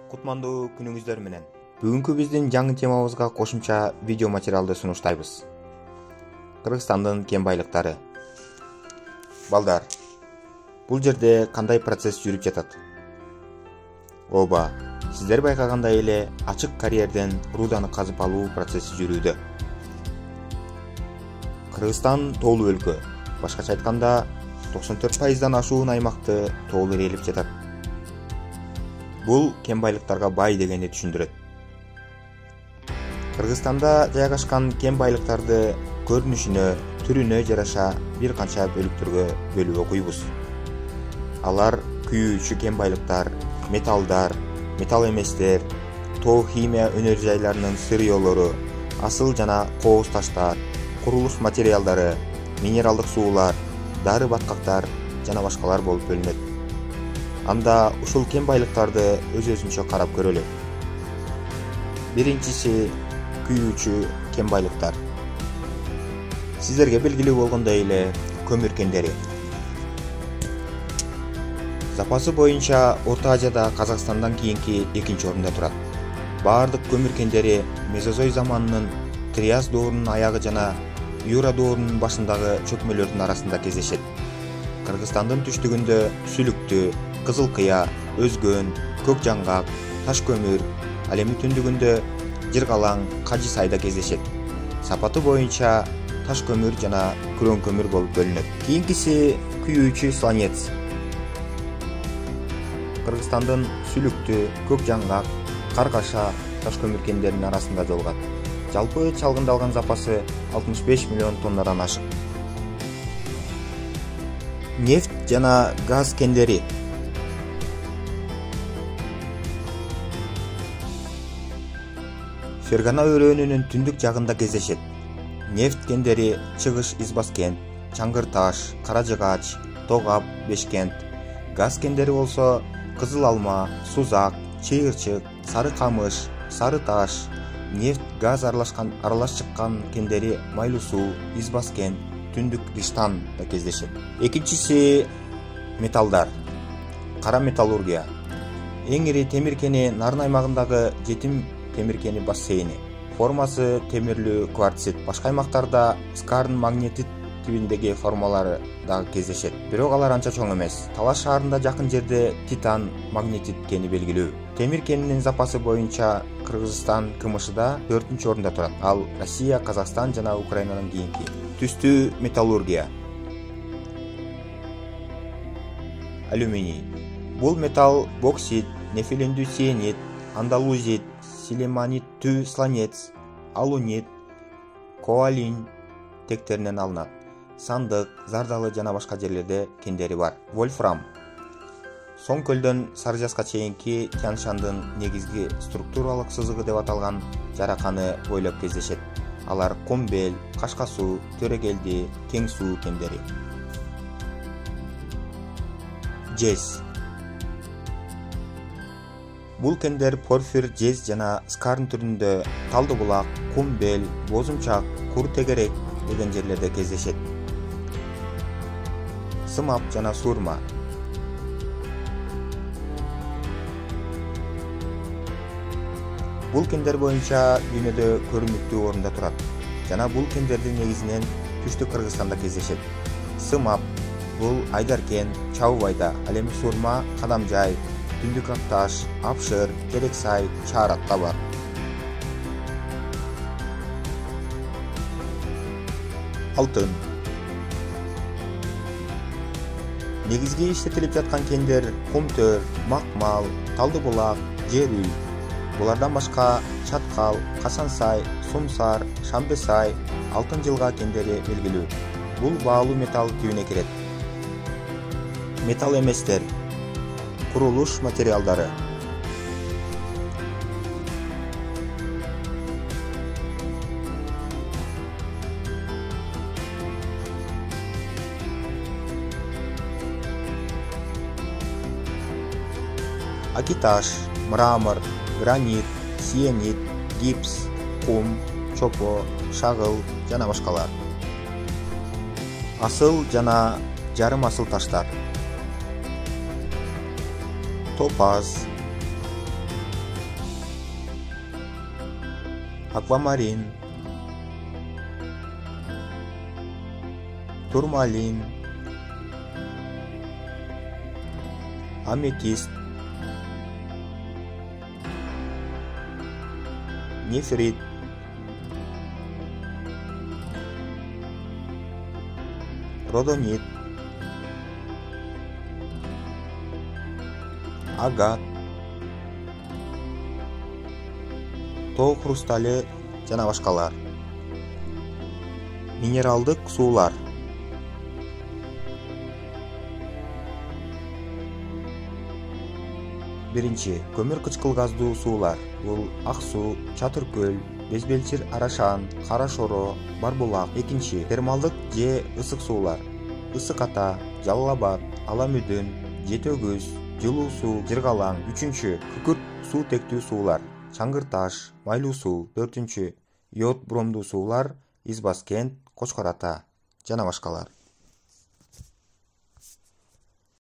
Кутмандуу күнүңүздөр менен. Бүгүнкү биздин жаңы темабызга кошумча видео материалды сунуштайбыз. Кыргызстандын кен байлыктары. Балдар, бул жерде кандай процесс жүрүп жатат? Оба, сиздер байкагандай эле ачык карьерден руданы казып алуу процесси жүрүүдө. Кыргызстан тоолуу өлкө. Башкача айтканда, 94%дан ашуун аймакты тоол ээлеп жатат. Бул кен байлыктарга бай дегенди түшүндүрөт. Кыргызстанда жайгашкан кен байлыктарды көрүнүшүнө, түрүнө жараша бир канча бөлүктөргө бөлүп окуйбуз. Алар күйүүчү кен байлыктар, металлдар, металл эместер, тоо химия өнөр жайларынын сырьёлору, асыл жана кооз таштар, курулуш материалдары, минералдык суулар, дары баткактар жана башкалар болуп бөлүнөт. Анда ушул кен байлыктарды өз-өзүнчө карап көрөлү. Биринчиси күйүүчү кен байлыктар. Сиздерге белгилүү болгондой эле көмүр кендери. Запасы боюнча Орто Азияда Казакстандан кийинки экинчи орунда турат. Баардык көмүр кендери Мезозой заманынын Триас доорунун аягы жана Юра доорунун башындагы чөкмөлөрдүн арасында кездешет. Кыргызстандын түштүгүндө Сүлүктү, Кызыл Кыя, Өзгөн, Көк Жаңгак, Таш көмүр, ал эми түндүгүндө Жыргалаң, Кажы Сайда кездешет. Сапаты боюнча таш көмүр жана күрөң көмүр болуп бөлүнөт. Кийинкиси күйүүчү сланец. Кыргызстандын Сүлүктү, Көк Жаңгак, Каргаша таш көмүр кендеринин арасында жолугат. Жалпы чалгындалган запасы 65 миллион тоннадан ашык. Нефть жана газ кендери. Фергана өрөөнүнүн түндүк жагында кездешет. Нефть кендери Чыгыш Избаскент, Чаңгыр Таш, Каражыгач, Тогап, Бешкент. Газ кендери болсо Кызыл Алма, Сузак, Чыйырчык, Сары Камыш, Сары Таш. Нефть газ аралаш чыккан кендери Майлуу Суу, Избаскент, Түндүк Риштан да кездешет. Экинчиси металлдар. Кара металлургия. Эң ири темир кени Нарын аймагындагы Жетим темир кени бассейни. Формасы темирлүү кварцит. Башка аймактарда скарн магнетит тибиндеги формалары дагы кездешет. Бирок алар анча чоң эмес. Талаш шаарында жакын жерде титан магнетит кени белгилүү. Темир кенинин запасы боюнча Кыргызстан КМШда 4-орунда турат. Ал Россия, Казакстан жана Украинадан кийинки. Түстүү металлургия. Алюминий. Бул металл боксит, нефелиндүү сиенит, андалузит, силиманиттүү сланец, алунит, коалин тектеринен алынат. Сандык, Зардалы жана башка жерлерде кендери бар. Вольфрам. Соң көлдөн Сары Жазга чейинки Тянь-Шандын негизги структуралык сызыгы деп аталган жараканы бойлоп кездешет. Алар Комбел, Кашка Суу, Төрөгелди, Кең Суу кендери. Жез. Бул кендер порфир, жез жана скарн түрүндө Талды булак, Кумбел, Бозумчак, Кур Тегерек деген жерлерде кездешет. Сымап жана Сурма. Бул кендер боюнча дүйнөдө көрүнүктүү орунда турат жана бул кендердин негизинен түштүк Кыргызстанда кездешет. Сымап бул Айдаркен, Чаубайда, ал эми Сурма Кадамжай, Түндүк Акташ, Апшыр, Терексай, Чааратта бар. Алтын. Негизги иштетилип жаткан кендер Кумтөр, Макмал, Талды булак, Жер үй. Булардан башка Чаткал, Касансай, Сумсар, Шамбесай, Алтын жылга кендери белгилүү. Бул баалуу металл тибине кирет. Металл эместер. Курулуш материалдары. Акиташ, мрамор, гранит, сиенит, гипс, кум, чопо, шагыл жана башкалар. Асыл жана жарым асыл таштар. Топаз, аквамарин, турмалин, аметист, нефрит, родонит, агат, тоо хрустали жана башкалар. Минералдык суулар. Биринчи, көмүр кычкыл газдуу суулар. Бул ак суу, чатыр көл, безбелчир арашан, кара шоро, барбулак. Экинчи, термалдык же ысык суулар. Ысык ата, жалал абад, ала мүдүн, жети өгүз, жылуу суу, жыргалаң. Үчүнчү, күкүрт суутектүү суулар. Чаңгыр таш, майлуу суу. Төртүнчү, йод бромдуу суулар, Из Бас кент, Кочкор ата жана башкалар.